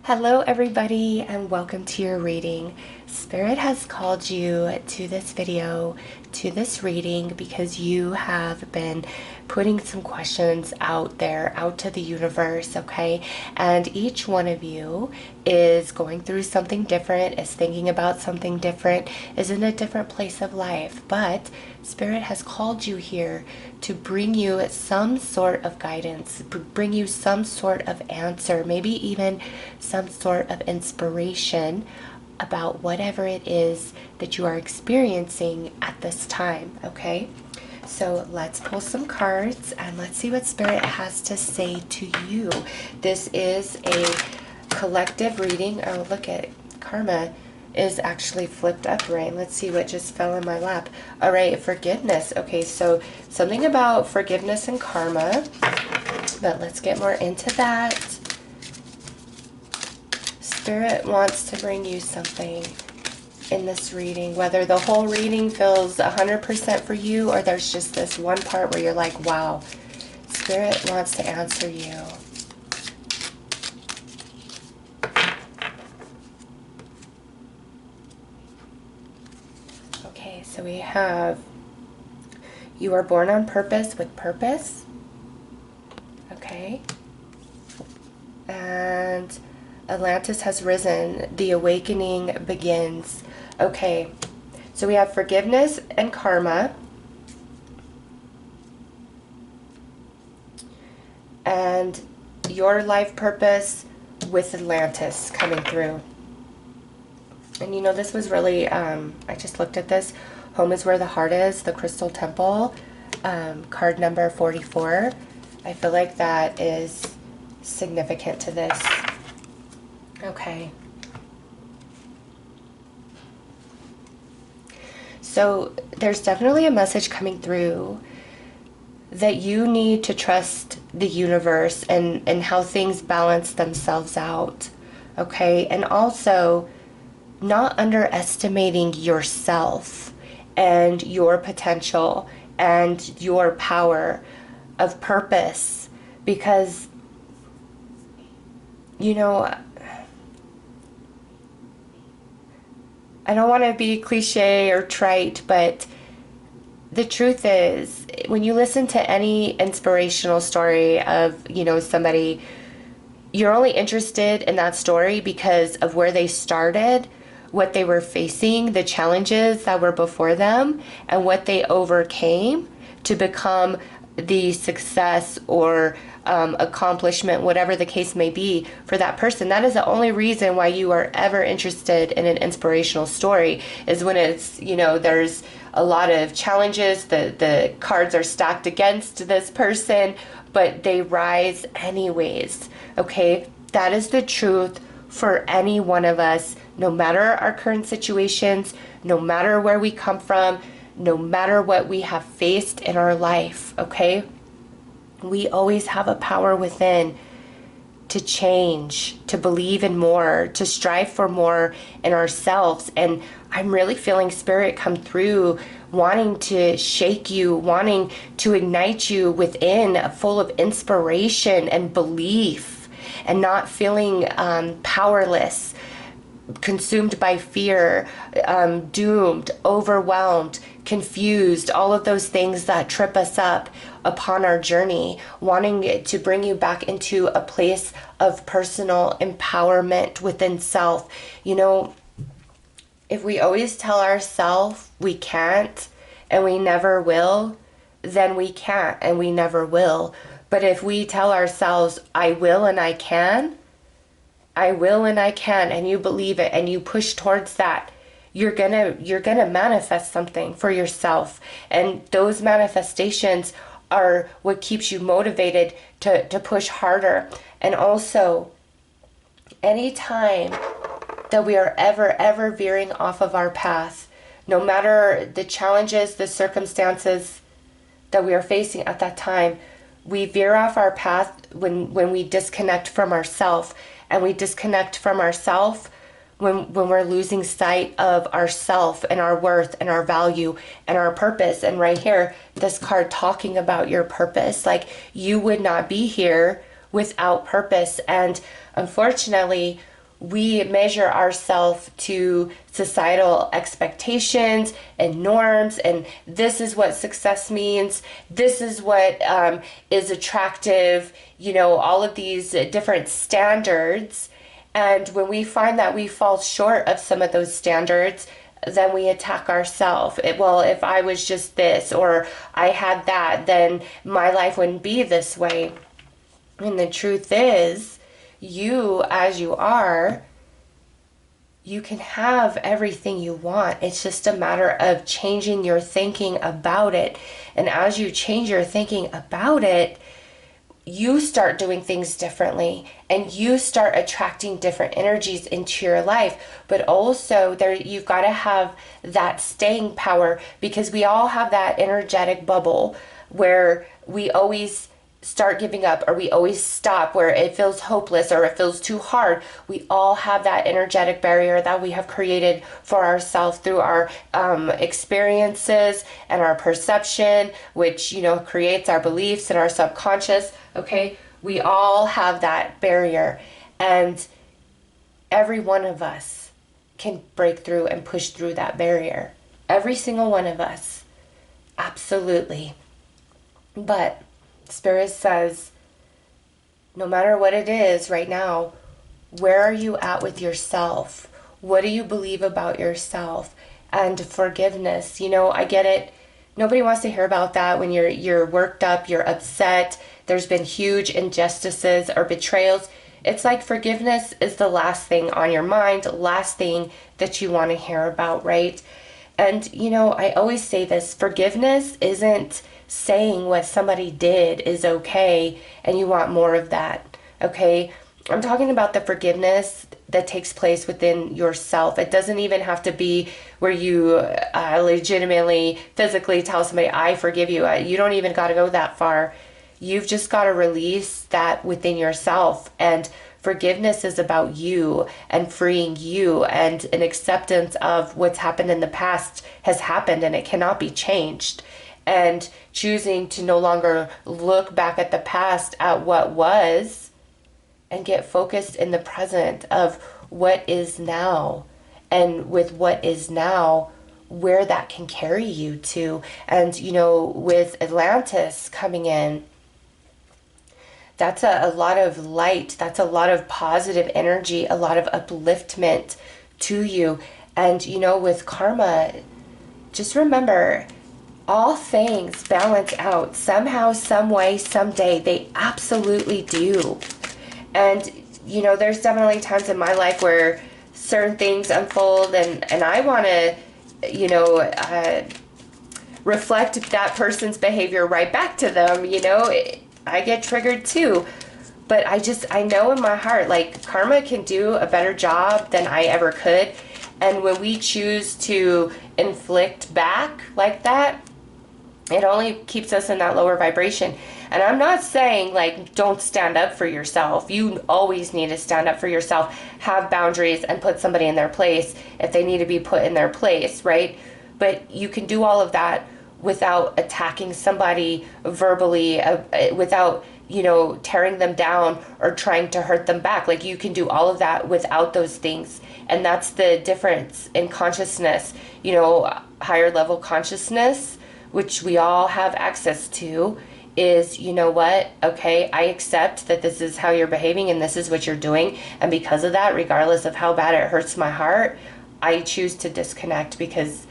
Hello, everybody, and welcome to your reading. Spirit has called you to this video, to this reading, because you have been putting some questions out there, out to the universe, okay? And each one of you is going through something different, is thinking about something different, is in a different place of life. But Spirit has called you here to bring you some sort of guidance, bring you some sort of answer, maybe even some sort of inspiration about whatever it is that you are experiencing at this time, okay? So let's pull some cards and let's see what Spirit has to say to you. This is a collective reading. Oh, look at Karma is actually flipped upright. Let's see what just fell in my lap. All right, forgiveness. Okay, so something about forgiveness and karma, but let's get more into that. Spirit wants to bring you something in this reading, whether the whole reading feels 100% for you or there's just this one part where you're like, wow, Spirit wants to answer you. Okay, so we have, you are born on purpose with purpose. Okay. And Atlantis has risen. The awakening begins. Okay, so we have forgiveness and karma. And your life purpose with Atlantis coming through. And you know, this was really, I just looked at this. Home is where the heart is, the Crystal Temple, card number 44. I feel like that is significant to this. Okay. So there's definitely a message coming through that you need to trust the universe and how things balance themselves out. Okay. And also not underestimating yourself and your potential and your power of purpose, because, you know, I don't want to be cliche or trite, but the truth is, when you listen to any inspirational story of, you know, somebody, you're only interested in that story because of where they started, what they were facing, the challenges that were before them, and what they overcame to become the success or accomplishment, whatever the case may be for that person. That is the only reason why you are ever interested in an inspirational story, is when it's, you know, there's a lot of challenges, the cards are stacked against this person, but they rise anyways. Okay, that is the truth for any one of us, no matter our current situations, no matter where we come from, no matter what we have faced in our life. Okay, we always have a power within to change, to believe in more, to strive for more in ourselves. And I'm really feeling Spirit come through, wanting to shake you, wanting to ignite you within, full of inspiration and belief, and not feeling powerless, consumed by fear, doomed, overwhelmed, confused, all of those things that trip us up upon our journey, wanting to bring you back into a place of personal empowerment within self. You know, if we always tell ourselves we can't and we never will, then we can't and we never will. But if we tell ourselves, I will and I can, I will and I can, and you believe it and you push towards that, you're gonna manifest something for yourself. And those manifestations are what keeps you motivated to push harder. And also, anytime that we are ever veering off of our path, no matter the challenges, the circumstances that we are facing at that time, we veer off our path when we disconnect from ourself. And we disconnect from ourself when we're losing sight of ourself and our worth and our value and our purpose. And right here, this card talking about your purpose, like you would not be here without purpose. And unfortunately, we measure ourselves to societal expectations and norms, and this is what success means, this is what is attractive, all of these different standards. And when we find that we fall short of some of those standards, then we attack ourselves. Well, if I was just this or I had that, then my life wouldn't be this way. And the truth is, you as you are, you can have everything you want. It's just a matter of changing your thinking about it. And as you change your thinking about it, you start doing things differently and you start attracting different energies into your life. But also you've got to have that staying power, because we all have that energetic bubble where we always start giving up, or we always stop where it feels hopeless or it feels too hard. We all have that energetic barrier that we have created for ourselves through our experiences and our perception, which creates our beliefs and our subconscious. Okay, we all have that barrier, and every one of us can break through and push through that barrier. Every single one of us, absolutely. But Spirit says, no matter what it is right now, where are you at with yourself? What do you believe about yourself? And forgiveness. I get it. Nobody wants to hear about that when you're worked up, you're upset, there's been huge injustices or betrayals. It's like forgiveness is the last thing on your mind, last thing that you want to hear about, right? And, I always say this, forgiveness isn't saying what somebody did is okay and you want more of that, okay? I'm talking about the forgiveness that takes place within yourself. It doesn't even have to be where you legitimately, physically tell somebody, I forgive you. You don't even got to go that far. You've just got to release that within yourself. And forgiveness is about you and freeing you, and an acceptance of what's happened in the past has happened and it cannot be changed. And choosing to no longer look back at the past at what was and get focused in the present of what is now, and with what is now, where that can carry you to. And, with Atlantis coming in, that's a lot of light, that's a lot of positive energy, a lot of upliftment to you. And, with karma, just remember, all things balance out somehow, some way, someday. They absolutely do. And, there's definitely times in my life where certain things unfold and I want to, reflect that person's behavior right back to them. I get triggered too. But I know in my heart, like, karma can do a better job than I ever could. And when we choose to inflict back like that, it only keeps us in that lower vibration. And I'm not saying, like, don't stand up for yourself. You always need to stand up for yourself, have boundaries, and put somebody in their place if they need to be put in their place, right? But you can do all of that without attacking somebody verbally, without, tearing them down or trying to hurt them back. Like, you can do all of that without those things. And that's the difference in consciousness, higher level consciousness, which we all have access to, is, okay, I accept that this is how you're behaving and this is what you're doing. And because of that, regardless of how bad it hurts my heart, I choose to disconnect, because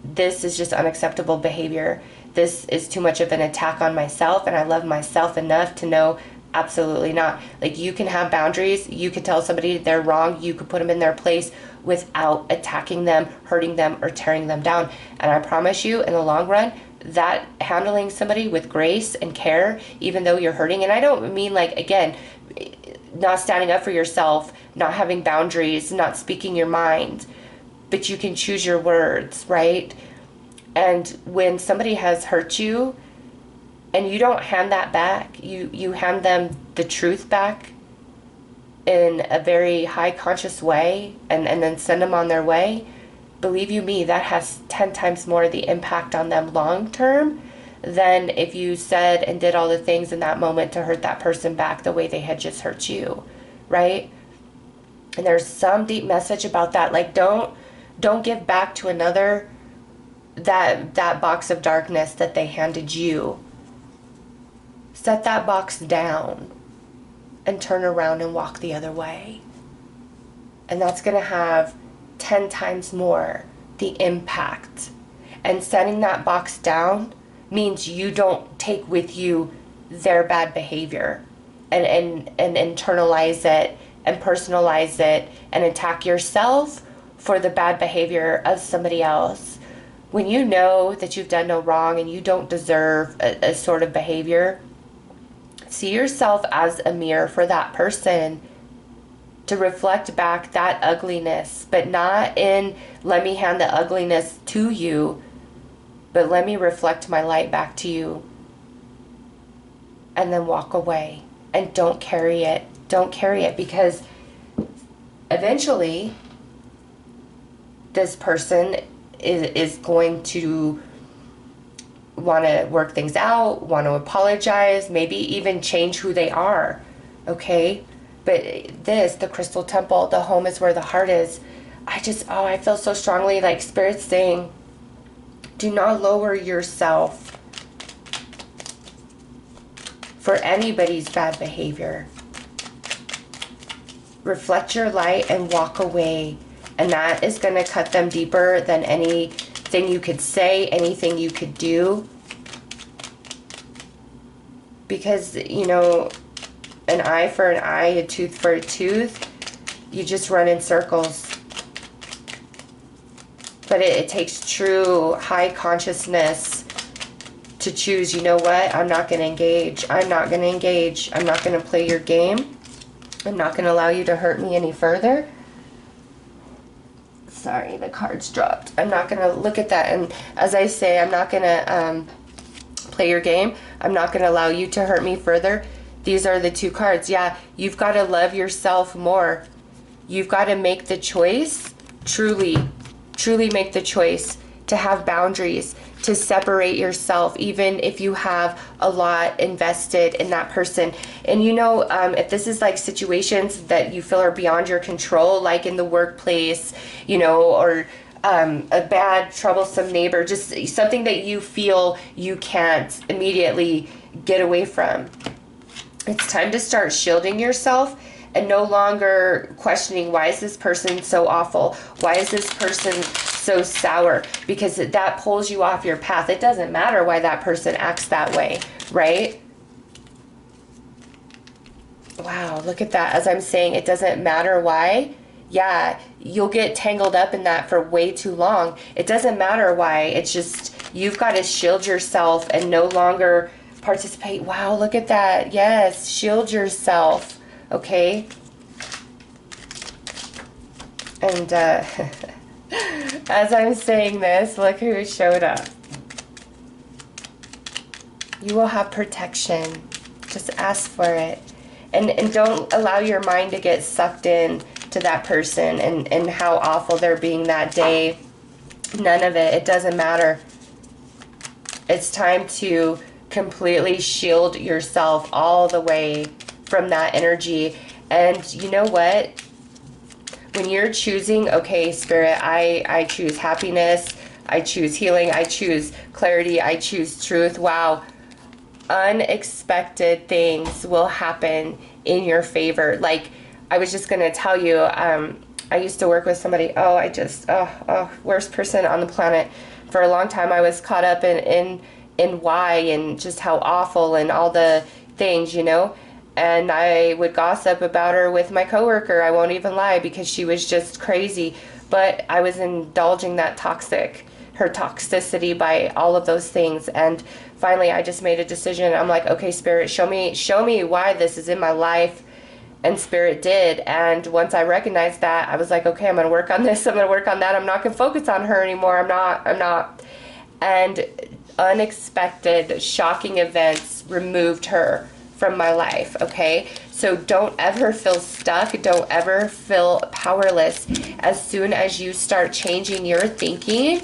this is just unacceptable behavior. This is too much of an attack on myself, and I love myself enough to know absolutely not. Like, you can have boundaries. You could tell somebody they're wrong. You could put them in their place without attacking them, hurting them, or tearing them down. And I promise you, in the long run, that handling somebody with grace and care, even though you're hurting, and I don't mean, like, again, not standing up for yourself, not having boundaries, not speaking your mind, but you can choose your words, right? And when somebody has hurt you and you don't hand that back, you hand them the truth back in a very high conscious way, and then send them on their way, believe you me, that has 10 times more the impact on them long term than if you said and did all the things in that moment to hurt that person back the way they had just hurt you, right? And there's some deep message about that. Like, don't give back to another that box of darkness that they handed you. Set that box down and turn around and walk the other way. And that's going to have 10 times more the impact. And setting that box down means you don't take with you their bad behavior and internalize it and personalize it and attack yourself for the bad behavior of somebody else. When you know that you've done no wrong and you don't deserve a sort of behavior, see yourself as a mirror for that person to reflect back that ugliness, but not in let me hand the ugliness to you, but let me reflect my light back to you. And then walk away and don't carry it. Don't carry it, because eventually this person is going to want to work things out, want to apologize, maybe even change who they are. Okay? But the crystal temple, the home is where the heart is. I feel so strongly like Spirit's saying, do not lower yourself for anybody's bad behavior. Reflect your light and walk away. And that is going to cut them deeper than anything you could say, anything you could do. Because, an eye for an eye, a tooth for a tooth, you just run in circles. But it takes true high consciousness to choose, you know what, I'm not going to engage. I'm not going to engage. I'm not going to play your game. I'm not going to allow you to hurt me any further. Sorry, the cards dropped. I'm not going to look at that. And as I say, I'm not going to play your game. I'm not going to allow you to hurt me further. These are the two cards. Yeah, you've got to love yourself more. You've got to make the choice, truly make the choice to have boundaries, to separate yourself, even if you have a lot invested in that person. And if this is like situations that you feel are beyond your control, like in the workplace, or a bad, troublesome neighbor, just something that you feel you can't immediately get away from. It's time to start shielding yourself and no longer questioning, why is this person so awful? Why is this person so sour? Because that pulls you off your path. It doesn't matter why that person acts that way, right? Wow, look at that. As I'm saying, it doesn't matter why. Yeah, you'll get tangled up in that for way too long. It doesn't matter why. It's just, you've got to shield yourself and no longer participate. Wow, look at that. Yes, shield yourself. Okay? And as I'm saying this, look who showed up. You will have protection. Just ask for it. And don't allow your mind to get sucked in to that person and how awful they're being that day. None of it. It doesn't matter. It's time to completely shield yourself all the way from that energy. And you know what? When you're choosing, okay, Spirit, I choose happiness, I choose healing, I choose clarity, I choose truth. Wow. Unexpected things will happen in your favor. Like, I was just going to tell you, I used to work with somebody, worst person on the planet. For a long time, I was caught up in why and just how awful and all the things, and I would gossip about her with my coworker. I won't even lie, because she was just crazy. But I was indulging her toxicity by all of those things. And finally, I just made a decision. I'm like, okay, Spirit, show me why this is in my life. And Spirit did. And once I recognized that, I was like, okay, I'm going to work on this. I'm going to work on that. I'm not going to focus on her anymore. I'm not. And unexpected, shocking events removed her from my life, okay? So don't ever feel stuck. Don't ever feel powerless. As soon as you start changing your thinking,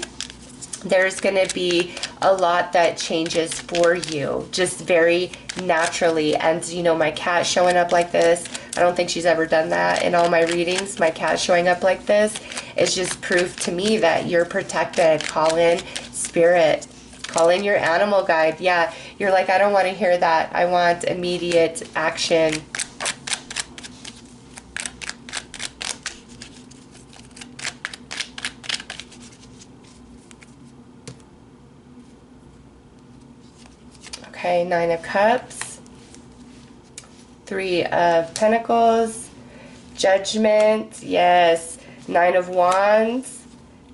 there's going to be a lot that changes for you, just very naturally. And, my cat showing up like this, I don't think she's ever done that in all my readings. My cat showing up like this is just proof to me that you're protected. Call in spirit. Call in your animal guide. Yeah, you're like, I don't want to hear that. I want immediate action. Okay, 9 of Cups, 3 of Pentacles, Judgment, yes, 9 of Wands,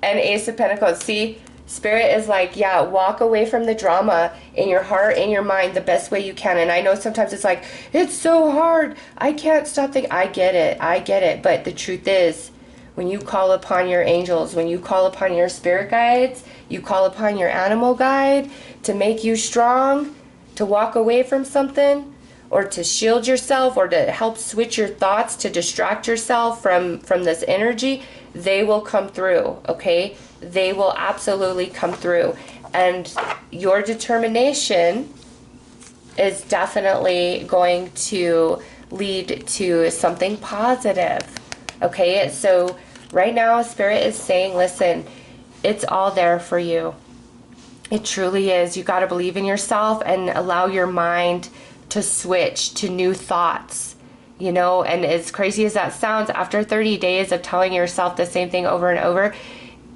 and Ace of Pentacles. See, Spirit is like, yeah, walk away from the drama in your heart, in your mind, the best way you can. And I know sometimes it's like, it's so hard. I can't stop thinking. I get it. But the truth is, when you call upon your angels, when you call upon your spirit guides, you call upon your animal guide to make you strong, to walk away from something, or to shield yourself, or to help switch your thoughts, to distract yourself from this energy, they will come through, okay? They will absolutely come through. And your determination is definitely going to lead to something positive, okay? So right now, Spirit is saying, listen, it's all there for you. It truly is. You got to believe in yourself and allow your mind to switch to new thoughts, you know. And as crazy as that sounds, after 30 days of telling yourself the same thing over and over,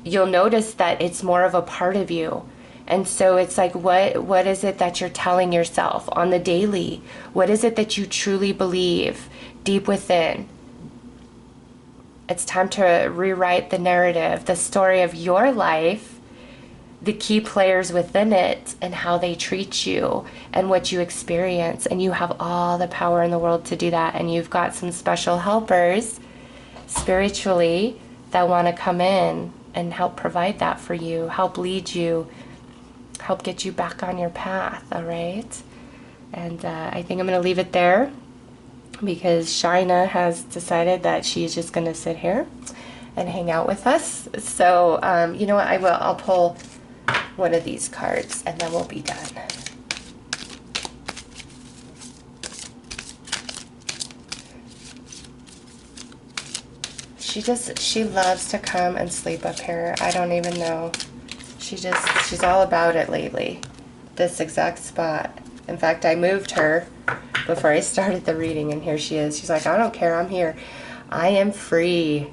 you'll notice that it's more of a part of you. And so it's like, what is it that you're telling yourself on the daily? What is it that you truly believe deep within? It's time to rewrite the narrative, the story of your life, the key players within it, and how they treat you and what you experience. And you have all the power in the world to do that. And you've got some special helpers spiritually that want to come in and help provide that for you, help lead you, help get you back on your path, all right? And I think I'm going to leave it there because Shina has decided that she's just going to sit here and hang out with us. So, you know what, I'll pull one of these cards and then we'll be done. She loves to come and sleep up here. I don't even know. She's all about it lately. This exact spot. In fact, I moved her before I started the reading, and here she is. She's like, I don't care, I'm here. I am free.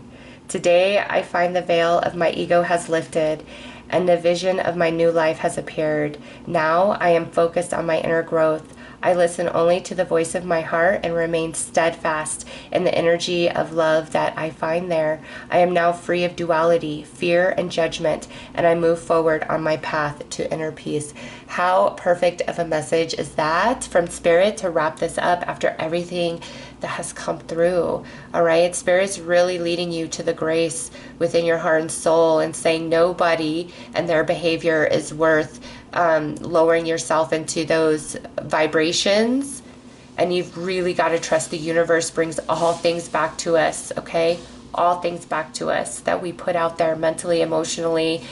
Today, I find the veil of my ego has lifted, and the vision of my new life has appeared. Now, I am focused on my inner growth. I listen only to the voice of my heart and remain steadfast in the energy of love that I find there. I am now free of duality, fear, and judgment, and I move forward on my path to inner peace. How perfect of a message is that from Spirit to wrap this up after everything that has come through. All right, Spirit's really leading you to the grace within your heart and soul and saying nobody and their behavior is worth lowering yourself into those vibrations. And you've really got to trust the universe brings all things back to us, okay? All things back to us that we put out there mentally, emotionally,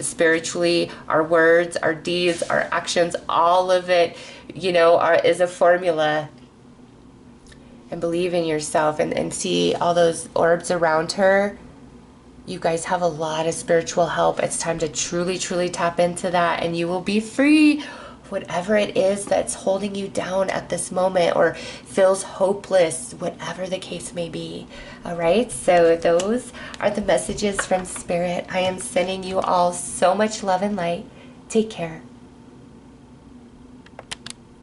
spiritually, our words, our deeds, our actions, all of it, you know, is a formula. And believe in yourself and see all those orbs around her. You guys have a lot of spiritual help. It's time to truly, truly tap into that, and you will be free. Whatever it is that's holding you down at this moment or feels hopeless, whatever the case may be. All right, so those are the messages from Spirit. I am sending you all so much love and light. Take care.